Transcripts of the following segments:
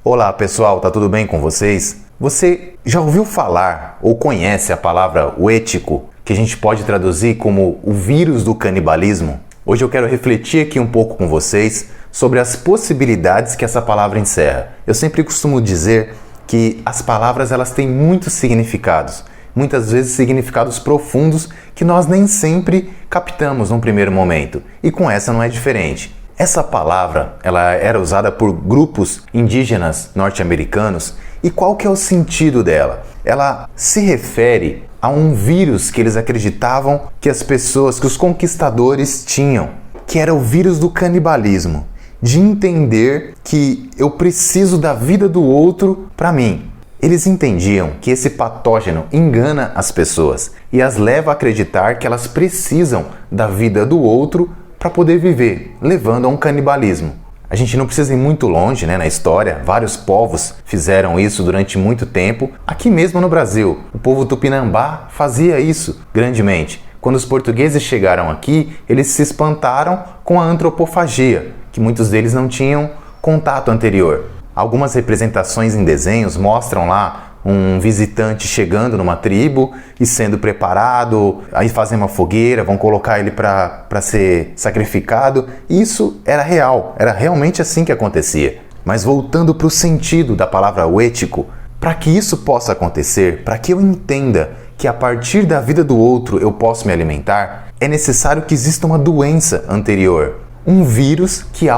Olá pessoal, tá tudo bem com vocês? Você já ouviu falar ou conhece a palavra wético, que a gente pode traduzir como o vírus do canibalismo? Hoje eu quero refletir aqui um pouco com vocês sobre as possibilidades que essa palavra encerra. Eu sempre costumo dizer que as palavras elas têm muitos significados, muitas vezes significados profundos que nós nem sempre captamos num primeiro momento, e com essa não é diferente. Essa palavra ela era usada por grupos indígenas norte-americanos, e qual que é o sentido dela? Ela se refere a um vírus que eles acreditavam que as pessoas, que os conquistadores tinham, que era o vírus do canibalismo, de entender que eu preciso da vida do outro para mim. Eles entendiam que esse patógeno engana as pessoas e as leva a acreditar que elas precisam da vida do outro para poder viver, levando a um canibalismo. A gente não precisa ir muito longe, na história. Vários povos fizeram isso durante muito tempo. Aqui mesmo no Brasil, o povo tupinambá fazia isso grandemente. Quando os portugueses chegaram aqui, eles se espantaram com a antropofagia, que muitos deles não tinham contato anterior. Algumas representações em desenhos mostram lá um visitante chegando numa tribo e sendo preparado, aí fazem uma fogueira, vão colocar ele para ser sacrificado. Isso era real, era realmente assim que acontecia. Mas voltando para o sentido da palavra wético, para que isso possa acontecer, para que eu entenda que a partir da vida do outro eu posso me alimentar, é necessário que exista uma doença anterior, um vírus que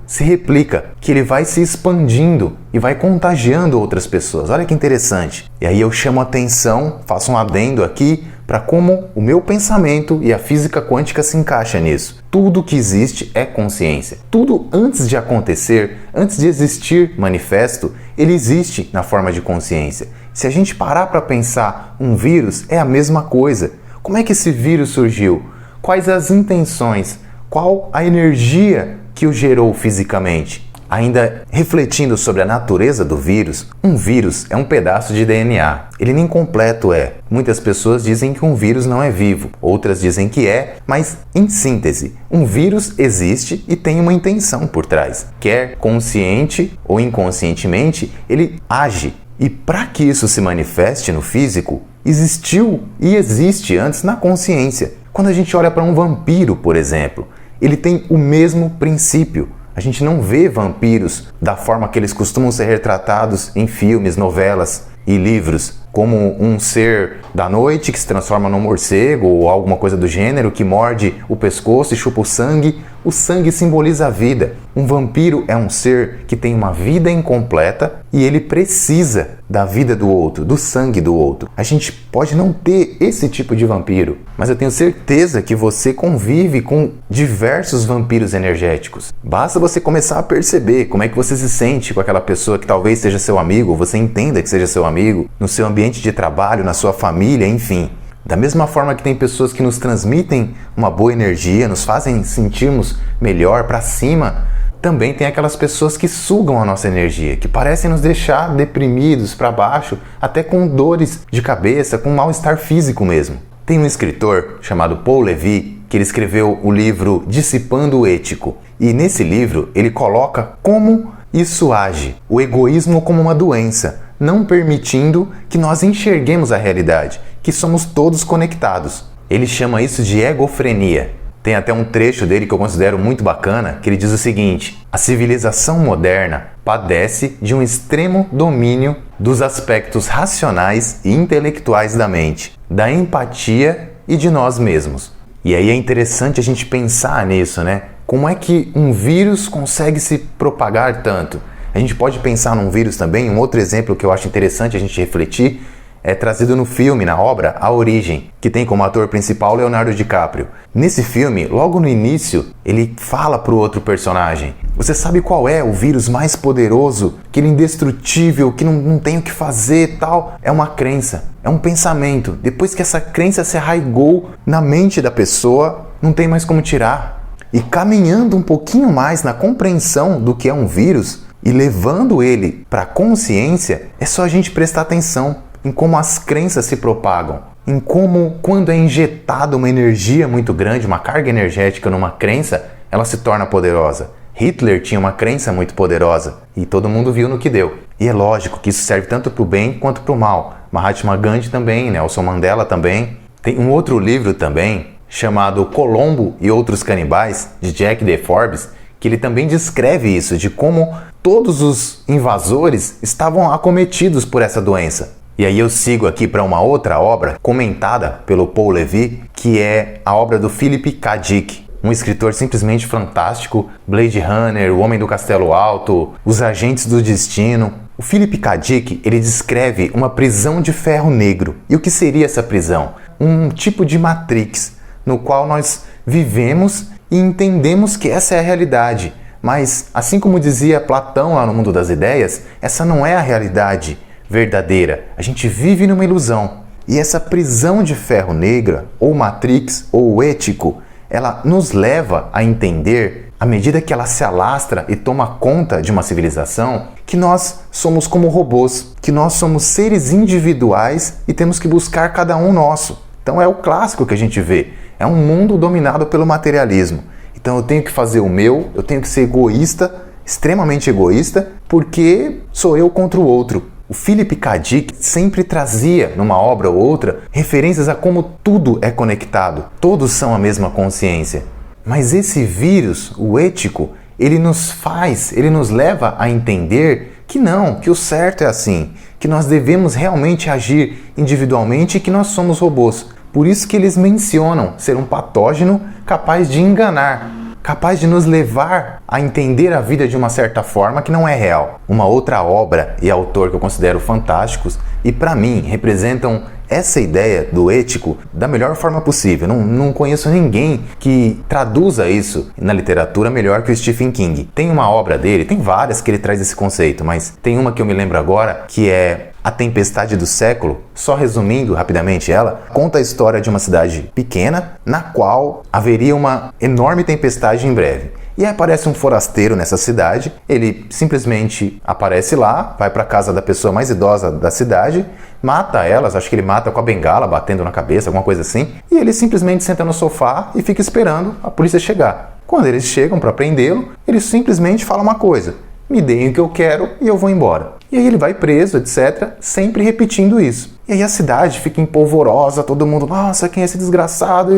se replica, que ele vai se expandindo e vai contagiando outras pessoas. Olha que interessante. E aí eu chamo a atenção, faço um adendo aqui para como o meu pensamento e a física quântica se encaixam nisso. Tudo que existe é consciência. Tudo antes de acontecer, antes de existir manifesto, ele existe na forma de consciência. Se a gente parar para pensar, um vírus é a mesma coisa. Como é que esse vírus surgiu? Quais as intenções? Qual a energia que o gerou fisicamente? Ainda refletindo sobre a natureza do vírus, um vírus é um pedaço de DNA. Ele nem completo é. Muitas pessoas dizem que um vírus não é vivo, outras dizem que é, mas em síntese, um vírus existe e tem uma intenção por trás. Quer consciente ou inconscientemente, ele age. E para que isso se manifeste no físico, existiu e existe antes na consciência. Quando a gente olha para um vampiro, por exemplo, ele tem o mesmo princípio. A gente não vê vampiros da forma que eles costumam ser retratados em filmes, novelas e livros, como um ser da noite que se transforma num morcego ou alguma coisa do gênero, que morde o pescoço e chupa o sangue. O sangue simboliza a vida. Um vampiro é um ser que tem uma vida incompleta e ele precisa da vida do outro, do sangue do outro. A gente pode não ter esse tipo de vampiro, mas eu tenho certeza que você convive com diversos vampiros energéticos. Basta você começar a perceber como é que você se sente com aquela pessoa que talvez seja seu amigo, ou você entenda que seja seu amigo, no seu ambiente de trabalho, na sua família, enfim. Da mesma forma que tem pessoas que nos transmitem uma boa energia, nos fazem sentirmos melhor, para cima, também tem aquelas pessoas que sugam a nossa energia, que parecem nos deixar deprimidos, para baixo, até com dores de cabeça, com mal-estar físico mesmo. Tem um escritor chamado Paul Levy, que ele escreveu o livro Dissipando o Ético, e nesse livro ele coloca como isso age, o egoísmo como uma doença, não permitindo que nós enxerguemos a realidade, que somos todos conectados. Ele chama isso de egofrenia. Tem até um trecho dele que eu considero muito bacana, que ele diz o seguinte: a civilização moderna padece de um extremo domínio dos aspectos racionais e intelectuais da mente, da empatia e de nós mesmos. E aí é interessante a gente pensar nisso, Como é que um vírus consegue se propagar tanto? A gente pode pensar num vírus também. Um outro exemplo que eu acho interessante a gente refletir é trazido no filme, na obra A Origem, que tem como ator principal Leonardo DiCaprio. Nesse filme, logo no início, ele fala para o outro personagem: você sabe qual é o vírus mais poderoso, aquele indestrutível, que não tem o que fazer e tal? É uma crença, é um pensamento. Depois que essa crença se arraigou na mente da pessoa, não tem mais como tirar. E caminhando um pouquinho mais na compreensão do que é um vírus, e levando ele para a consciência, é só a gente prestar atenção em como as crenças se propagam, em como, quando é injetada uma energia muito grande, uma carga energética numa crença, ela se torna poderosa. Hitler tinha uma crença muito poderosa e todo mundo viu no que deu. E é lógico que isso serve tanto para o bem quanto para o mal. Mahatma Gandhi também, Nelson Mandela também. Tem um outro livro também chamado Colombo e Outros Canibais, de Jack D. Forbes, que ele também descreve isso, de como todos os invasores estavam acometidos por essa doença. E aí eu sigo aqui para uma outra obra comentada pelo Paul Levy, que é a obra do Philip K. Dick, um escritor simplesmente fantástico. Blade Runner, O Homem do Castelo Alto, Os Agentes do Destino. O Philip K. Dick, ele descreve uma prisão de ferro negro. E o que seria essa prisão? Um tipo de Matrix, no qual nós vivemos e entendemos que essa é a realidade. Mas, assim como dizia Platão lá no Mundo das Ideias, essa não é a realidade verdadeira. A gente vive numa ilusão. E essa prisão de ferro negra, ou Matrix, ou ético, ela nos leva a entender, à medida que ela se alastra e toma conta de uma civilização, que nós somos como robôs, que nós somos seres individuais e temos que buscar cada um nosso. Então é o clássico que a gente vê. É um mundo dominado pelo materialismo. Então eu tenho que fazer o meu, eu tenho que ser egoísta, extremamente egoísta, porque sou eu contra o outro. O Philip K. Dick sempre trazia, numa obra ou outra, referências a como tudo é conectado. Todos são a mesma consciência. Mas esse vírus, o ético, ele nos leva a entender que não, que o certo é assim, que nós devemos realmente agir individualmente e que nós somos robôs. Por isso que eles mencionam ser um patógeno capaz de enganar, capaz de nos levar a entender a vida de uma certa forma que não é real. Uma outra obra e autor que eu considero fantásticos e para mim representam essa ideia do ético da melhor forma possível. Não conheço ninguém que traduza isso na literatura melhor que o Stephen King. Tem uma obra dele, tem várias que ele traz esse conceito, mas tem uma que eu me lembro agora, que é A Tempestade do Século. Só resumindo rapidamente ela, conta a história de uma cidade pequena, na qual haveria uma enorme tempestade em breve. E aí aparece um forasteiro nessa cidade, ele simplesmente aparece lá, vai para a casa da pessoa mais idosa da cidade, mata elas, acho que ele mata com a bengala, batendo na cabeça, alguma coisa assim, e ele simplesmente senta no sofá e fica esperando a polícia chegar. Quando eles chegam para prendê-lo, ele simplesmente fala uma coisa: me deem o que eu quero e eu vou embora. E aí ele vai preso, etc., sempre repetindo isso. E aí a cidade fica empolvorosa, todo mundo, nossa, quem é esse desgraçado?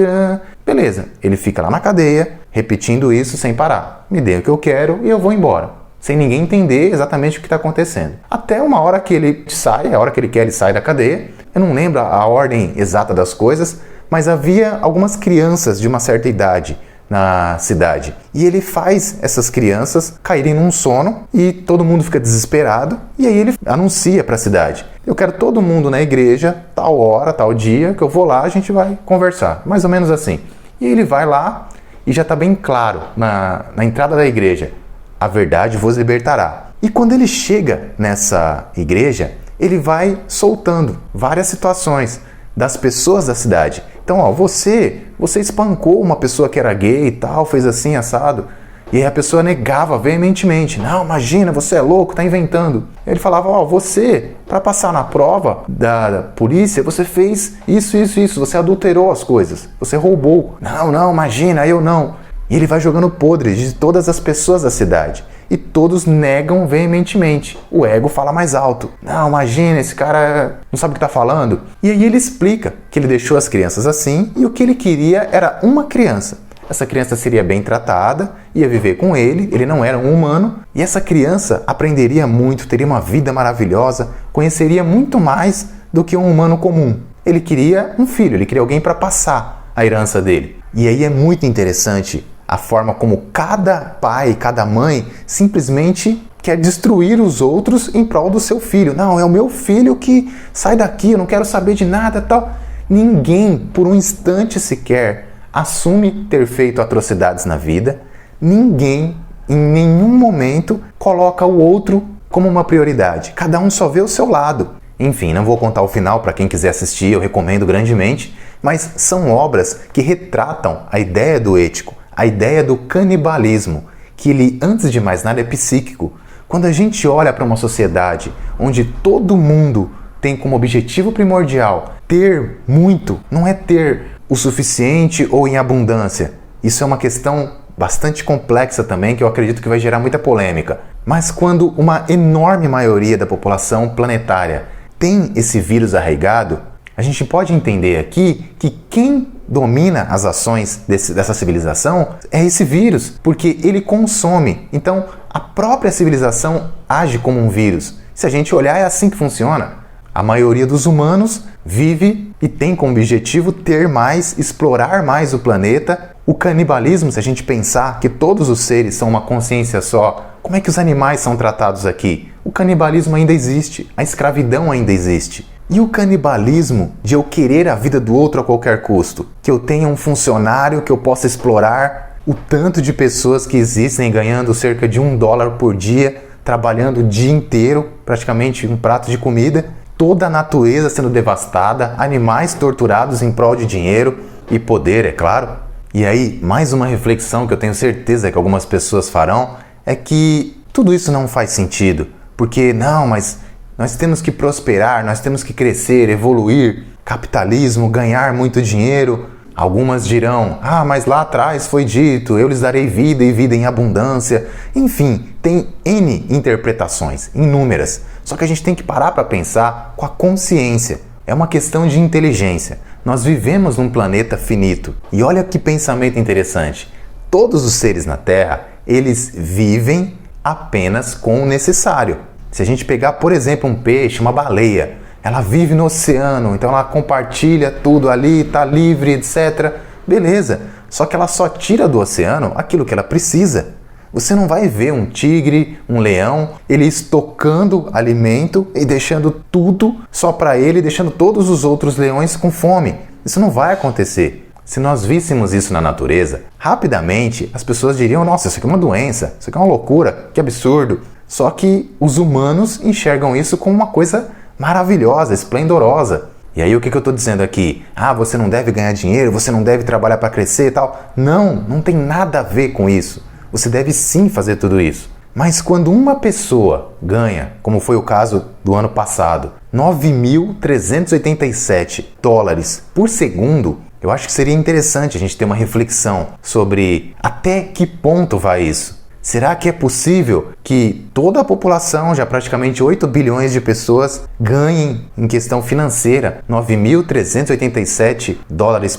Beleza, ele fica lá na cadeia, repetindo isso sem parar. Me deem o que eu quero e eu vou embora. Sem ninguém entender exatamente o que está acontecendo. Até uma hora que ele sai, a hora que ele quer, ele sai da cadeia. Eu não lembro a ordem exata das coisas, mas havia algumas crianças de uma certa idade na cidade. E ele faz essas crianças caírem num sono e todo mundo fica desesperado. E aí ele anuncia para a cidade: eu quero todo mundo na igreja, tal hora, tal dia, que eu vou lá, a gente vai conversar. Mais ou menos assim. E ele vai lá e já está bem claro na entrada da igreja: a verdade vos libertará. E quando ele chega nessa igreja, ele vai soltando várias situações das pessoas da cidade. Então, ó, você espancou uma pessoa que era gay e tal, fez assim, assado. E aí a pessoa negava veementemente: não, imagina, você é louco, tá inventando. Ele falava: ó, você, para passar na prova da polícia, você fez isso, você adulterou as coisas, você roubou. Não, imagina, eu não. E ele vai jogando podres de todas as pessoas da cidade. E todos negam veementemente. O ego fala mais alto: não, imagina, esse cara não sabe o que está falando. E aí ele explica que ele deixou as crianças assim e o que ele queria era uma criança. Essa criança seria bem tratada, ia viver com ele não era um humano, e essa criança aprenderia muito, teria uma vida maravilhosa, conheceria muito mais do que um humano comum. Ele queria um filho, ele queria alguém para passar a herança dele. E aí é muito interessante a forma como cada pai, cada mãe simplesmente quer destruir os outros em prol do seu filho. Não, é o meu filho que sai daqui, eu não quero saber de nada, tal. Ninguém, por um instante sequer, assume ter feito atrocidades na vida. Ninguém, em nenhum momento, coloca o outro como uma prioridade. Cada um só vê o seu lado. Enfim, não vou contar o final para quem quiser assistir, eu recomendo grandemente, mas são obras que retratam a ideia do ético, a ideia do canibalismo, que ele, antes de mais nada, é psíquico. Quando a gente olha para uma sociedade onde todo mundo tem como objetivo primordial ter muito, não é ter o suficiente ou em abundância. Isso é uma questão bastante complexa também, que eu acredito que vai gerar muita polêmica. Mas quando uma enorme maioria da população planetária tem esse vírus arraigado, a gente pode entender aqui que quem domina as ações dessa civilização é esse vírus, porque ele consome. Então, a própria civilização age como um vírus. Se a gente olhar, é assim que funciona. A maioria dos humanos vive e tem como objetivo ter mais, explorar mais o planeta. O canibalismo, se a gente pensar que todos os seres são uma consciência só, como é que os animais são tratados aqui? O canibalismo ainda existe, a escravidão ainda existe. E o canibalismo de eu querer a vida do outro a qualquer custo? Que eu tenha um funcionário que eu possa explorar o tanto de pessoas que existem ganhando cerca de $1 por dia, trabalhando o dia inteiro, praticamente um prato de comida, toda a natureza sendo devastada, animais torturados em prol de dinheiro e poder, é claro. E aí, mais uma reflexão que eu tenho certeza que algumas pessoas farão é que tudo isso não faz sentido, porque não, mas nós temos que prosperar, nós temos que crescer, evoluir, capitalismo, ganhar muito dinheiro. Algumas dirão, mas lá atrás foi dito, eu lhes darei vida e vida em abundância. Enfim, tem N interpretações, inúmeras. Só que a gente tem que parar para pensar com a consciência. É uma questão de inteligência. Nós vivemos num planeta finito. E olha que pensamento interessante. Todos os seres na Terra, eles vivem apenas com o necessário. Se a gente pegar, por exemplo, um peixe, uma baleia, ela vive no oceano, então ela compartilha tudo ali, está livre, etc. Beleza, só que ela só tira do oceano aquilo que ela precisa. Você não vai ver um tigre, um leão, ele estocando alimento e deixando tudo só para ele, deixando todos os outros leões com fome. Isso não vai acontecer. Se nós víssemos isso na natureza, rapidamente as pessoas diriam, nossa, isso aqui é uma doença, isso aqui é uma loucura, que absurdo. Só que os humanos enxergam isso como uma coisa maravilhosa, esplendorosa. E aí o que eu estou dizendo aqui? Você não deve ganhar dinheiro, você não deve trabalhar para crescer e tal. Não tem nada a ver com isso. Você deve sim fazer tudo isso. Mas quando uma pessoa ganha, como foi o caso do ano passado, $9.387 por segundo, eu acho que seria interessante a gente ter uma reflexão sobre até que ponto vai isso. Será que é possível que toda a população, já praticamente 8 bilhões de pessoas, ganhem em questão financeira $9.387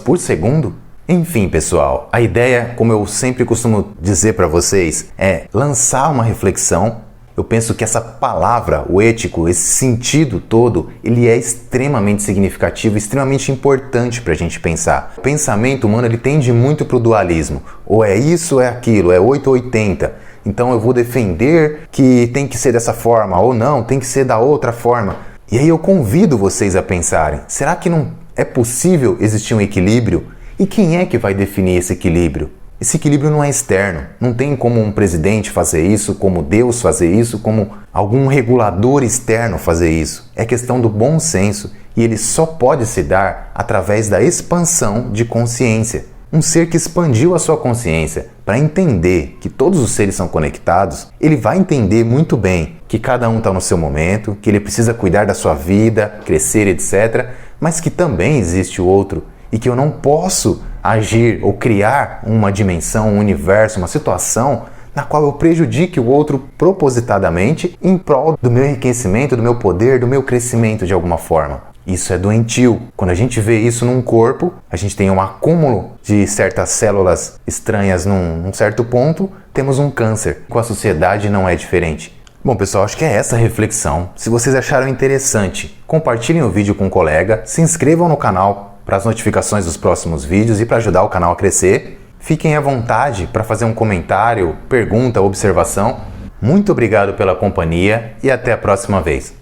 por segundo? Enfim, pessoal, a ideia, como eu sempre costumo dizer para vocês, é lançar uma reflexão. Eu penso que essa palavra, o ético, esse sentido todo, ele é extremamente significativo, extremamente importante para a gente pensar. O pensamento humano, ele tende muito para o dualismo. Ou é isso, ou é aquilo, é 8 ou 80. Então eu vou defender que tem que ser dessa forma, ou não, tem que ser da outra forma. E aí eu convido vocês a pensarem, será que não é possível existir um equilíbrio? E quem é que vai definir esse equilíbrio? Esse equilíbrio não é externo, não tem como um presidente fazer isso, como Deus fazer isso, como algum regulador externo fazer isso. É questão do bom senso e ele só pode se dar através da expansão de consciência. Um ser que expandiu a sua consciência para entender que todos os seres são conectados, ele vai entender muito bem que cada um está no seu momento, que ele precisa cuidar da sua vida, crescer, etc., mas que também existe o outro e que eu não posso agir ou criar uma dimensão, um universo, uma situação na qual eu prejudique o outro propositadamente em prol do meu enriquecimento, do meu poder, do meu crescimento de alguma forma. Isso é doentio. Quando a gente vê isso num corpo, a gente tem um acúmulo de certas células estranhas num certo ponto, temos um câncer. Com a sociedade não é diferente. Bom, pessoal, acho que é essa a reflexão. Se vocês acharam interessante, compartilhem o vídeo com um colega, se inscrevam no canal para as notificações dos próximos vídeos e para ajudar o canal a crescer. Fiquem à vontade para fazer um comentário, pergunta, observação. Muito obrigado pela companhia e até a próxima vez.